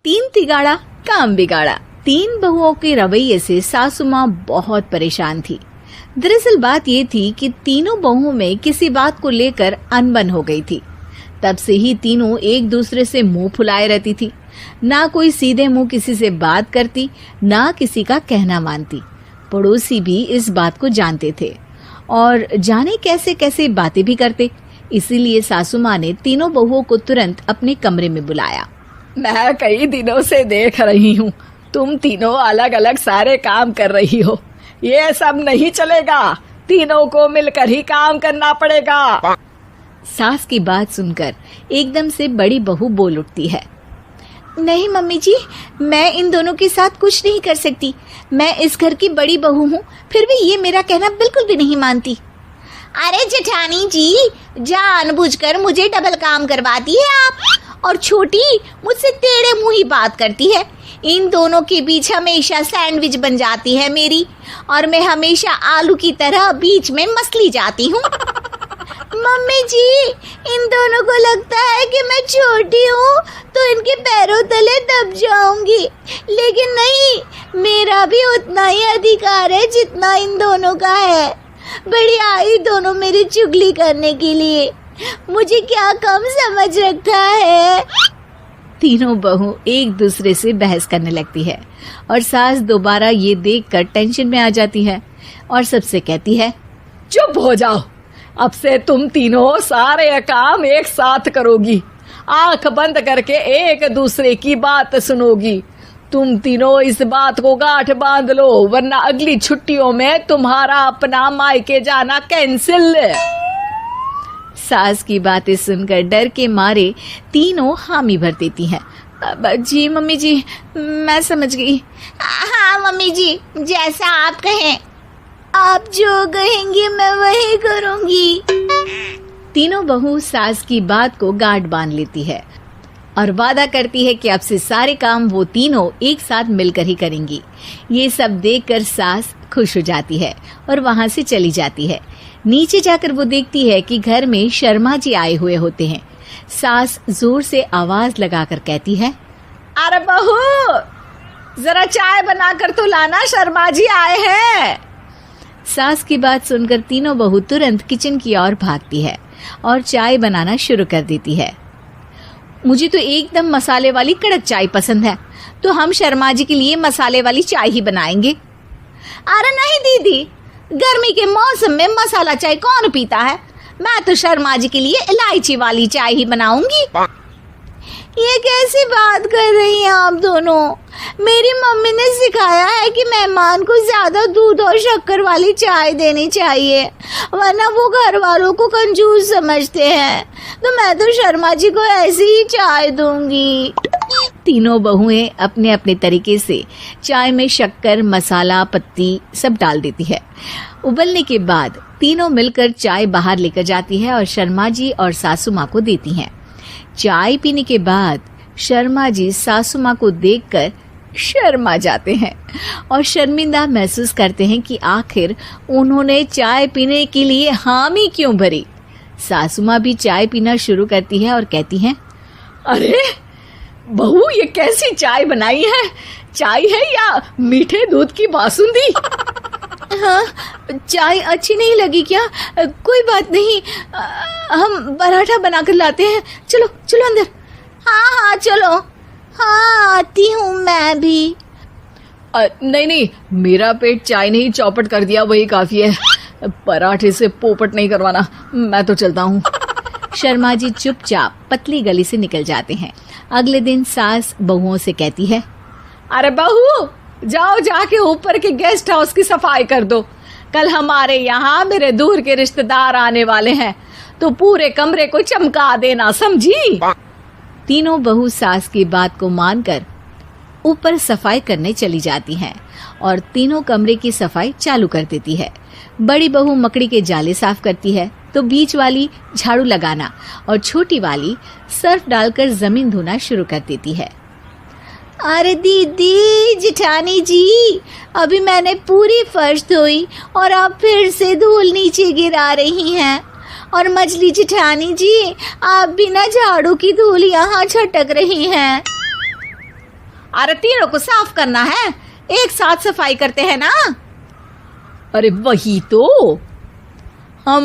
तीन तिगाड़ा काम बिगाड़ा। तीन बहुओं के रवैये से सासू माँ बहुत परेशान थी। दरअसल बात ये थी कि तीनों बहुओं में किसी बात को लेकर अनबन हो गई थी। तब से ही तीनों एक दूसरे से मुंह फुलाए रहती थी। ना कोई सीधे मुंह किसी से बात करती, ना किसी का कहना मानती। पड़ोसी भी इस बात को जानते थे और जाने कैसे कैसे बातें भी करते। इसीलिए सासू माँ ने तीनों बहुओं को तुरंत अपने कमरे में बुलाया। मैं कई दिनों से देख रही हूँ, तुम तीनों अलग अलग सारे काम कर रही हो। ये सब नहीं चलेगा, तीनों को मिलकर ही काम करना पड़ेगा। सास की बात सुनकर एकदम से बड़ी बहू बोल उठती है। नहीं मम्मी जी, मैं इन दोनों के साथ कुछ नहीं कर सकती। मैं इस घर की बड़ी बहू हूँ, फिर भी ये मेरा कहना बिल्कुल भी नहीं मानती। अरे जेठानी जी, जानबूझकर मुझे डबल काम करवाती है आप। और छोटी मुझसे टेढ़े मुंह ही बात करती है। इन दोनों के बीच हमेशा सैंडविच बन जाती है मेरी, और मैं हमेशा आलू की तरह बीच में मसली जाती हूँ। मम्मी जी, इन दोनों को लगता है कि मैं छोटी हूँ तो इनके पैरों तले दब जाऊंगी, लेकिन नहीं, मेरा भी उतना ही अधिकार है जितना इन दोनों का है। बड़ी आई दोनों मेरी चुगली करने के लिए, मुझे क्या कम समझ रखा है। तीनों बहू एक दूसरे से बहस करने लगती है और सास दोबारा ये देखकर टेंशन में आ जाती है और सबसे कहती है, चुप हो जाओ, अब से तुम तीनों सारे काम एक साथ करोगी। आंख बंद करके एक दूसरे की बात सुनोगी। तुम तीनों इस बात को गांठ बांध लो, वरना अगली छुट्टियों में तुम्हारा अपना मायके जाना कैंसिल। सास की बातें सुनकर डर के मारे तीनों हामी भर देती हैं। जी मम्मी जी, मैं समझ गई। हाँ मम्मी जी, जैसा आप कहें। आप जो कहेंगी मैं वही करूंगी। तीनों बहू सास की बात को गांठ बांध लेती है और वादा करती है कि अब से सारे काम वो तीनों एक साथ मिलकर ही करेंगी। ये सब देखकर सास खुश हो जाती है और वहां से चली जाती है। नीचे जाकर वो देखती है कि घर में शर्मा जी आए हुए होते हैं। सास जोर से आवाज लगाकर कहती है, अरे बहू, जरा चाय बनाकर तो लाना, शर्मा जी आए हैं। सास की बात सुनकर तीनों बहू तुरंत किचन की ओर भागती है और चाय बनाना शुरू कर देती है। मुझे तो एकदम मसाले वाली कड़क चाय पसंद है, तो हम शर्मा जी के लिए मसाले वाली चाय ही बनाएंगे। अरे नहीं दीदी, गर्मी के मौसम में मसाला चाय कौन पीता है? मैं तो शर्मा जी के लिए इलायची वाली चाय ही बनाऊंगी। ये कैसी बात कर रही हैं आप दोनों? मेरी मम्मी ने सिखाया है कि मेहमान को ज्यादा दूध और शक्कर वाली चाय देनी चाहिए, वरना वो घर वालों को कंजूस समझते हैं। तो मैं तो शर्मा जी को ऐसी ही चाय दूंगी। तीनों बहुएं अपने अपने तरीके से चाय में शक्कर, मसाला, पत्ती सब डाल देती है। उबलने के बाद तीनों मिलकर चाय बाहर लेकर जाती है और शर्मा जी और सासू माँ को देती हैं। चाय पीने के बाद शर्मा जी सासू माँ को देखकर शर्मा जाते हैं और शर्मिंदा महसूस करते हैं कि आखिर उन्होंने चाय पीने के लिए हामी क्यों भरी। सासू माँ भी चाय पीना शुरू करती है और कहती हैं, अरे बहू, ये कैसी चाय बनाई है? चाय है या मीठे दूध की बासुंदी? हाँ, चाय अच्छी नहीं लगी क्या? कोई बात नहीं, हम पराठा बनाकर लाते हैं। चलो चलो अंदर। हाँ चलो। हाँ, आती हूँ मैं भी। नहीं, मेरा पेट चाय नहीं चौपट कर दिया, वही काफी है। पराठे से पोपट नहीं करवाना, मैं तो चलता हूँ। शर्मा जी चुपचाप पतली गली से निकल जाते हैं। अगले दिन सास बहुओं से कहती है, अरे बहू, जाओ जाके ऊपर के गेस्ट हाउस की सफाई कर दो। कल हमारे यहाँ मेरे दूर के रिश्तेदार आने वाले हैं, तो पूरे कमरे को चमका देना, समझी? तीनों बहू सास की बात को मानकर ऊपर सफाई करने चली जाती हैं और तीनों कमरे की सफाई चालू कर देती है। बड़ी बहू मकड़ी के जाले साफ करती है, तो बीच वाली झाड़ू लगाना और छोटी वाली सर्फ डालकर जमीन धोना शुरू कर देती है। अरे दीदी, जेठानी जी, अभी मैंने पूरी फर्श धोई और आप फिर से धूल नीचे गिरा रही हैं। और मछली जेठानी जी, आप बिना झाड़ू की धूल यहाँ छटक रही हैं। अरे तीनों को साफ करना है, एक साथ सफाई करते हैं ना। अरे वही तो, हम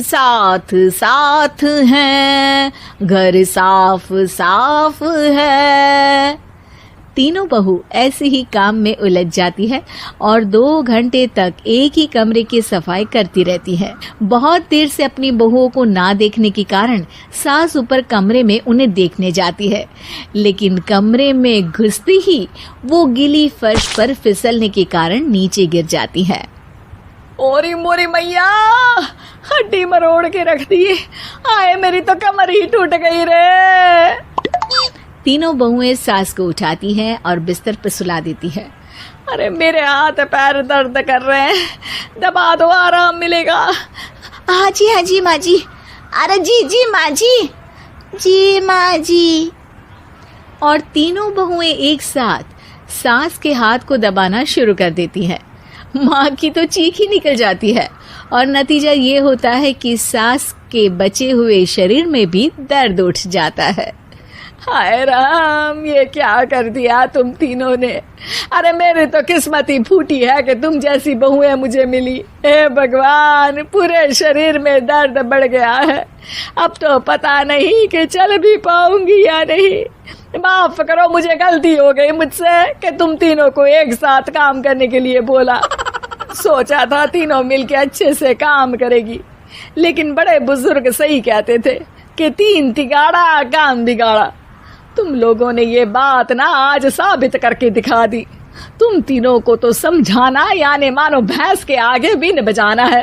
साथ साथ हैं, घर साफ साफ है। तीनों बहू ऐसे ही काम में उलझ जाती है और 2 घंटे तक एक ही कमरे की सफाई करती रहती है। बहुत देर से अपनी बहुओं को ना देखने के कारण सास ऊपर कमरे में उन्हें देखने जाती है, लेकिन कमरे में घुसती ही वो गीली फर्श पर फिसलने के कारण नीचे गिर जाती है। ओरी मोरी मैया, हड्डी मरोड़ के रख दी। आए मेरी तो कमर ही टूट गई रे। तीनों बहुएं सास को उठाती हैं और बिस्तर पर सुला देती है। अरे मेरे हाथ पैर दर्द कर रहे हैं, दबा दो, आराम मिलेगा। हाँ जी माँ जी। अरे जी माँ जी, जी माँ जी। और तीनों बहुएं एक साथ सास के हाथ को दबाना शुरू कर देती हैं। माँ की तो चीख ही निकल जाती है और नतीजा ये होता है कि सास के बचे हुए शरीर में भी दर्द उठ जाता है। हाय राम, ये क्या कर दिया तुम तीनों ने। अरे मेरी तो किस्मत ही फूटी है कि तुम जैसी बहुएं मुझे मिली। हे भगवान, पूरे शरीर में दर्द बढ़ गया है। अब तो पता नहीं कि चल भी पाऊंगी या नहीं। माफ करो, मुझे गलती हो गई मुझसे कि तुम तीनों को एक साथ काम करने के लिए बोला। सोचा था तीनों मिलके अच्छे से काम करेगी, लेकिन बड़े बुजुर्ग सही कहते थे कि 3 तिगाड़ा काम बिगाड़ा। तुम लोगों ने ये बात ना आज साबित करके दिखा दी। तुम तीनों को तो समझाना यानी मानो भैंस के आगे बीन बजाना है।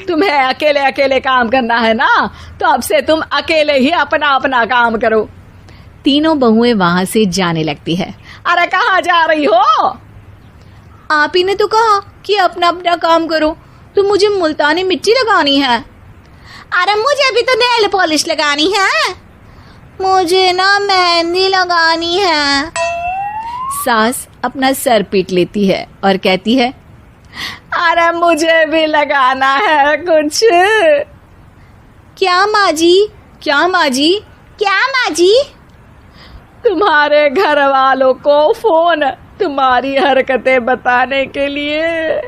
तुम्हें अकेले अकेले काम करना है ना, तो अब से तुम अकेले ही अपना अपना काम करो। तीनों बहुएं वहां से जाने लगती है। अरे कहाँ जा रही हो? आप ही ने तो कहा कि अपना अपना काम तो मुझे मुल्तानी मिट्टी लगानी है। अरे मुझे भी तो नेल पॉलिश लगानी है, मुझे ना मेहंदी लगानी है। सास अपना सर पीट लेती है और कहती है, अरे मुझे भी लगाना है कुछ। क्या माँ जी? क्या माँ जी? क्या माँ जी? तुम्हारे घर वालों को फोन तुम्हारी हरकतें बताने के लिए।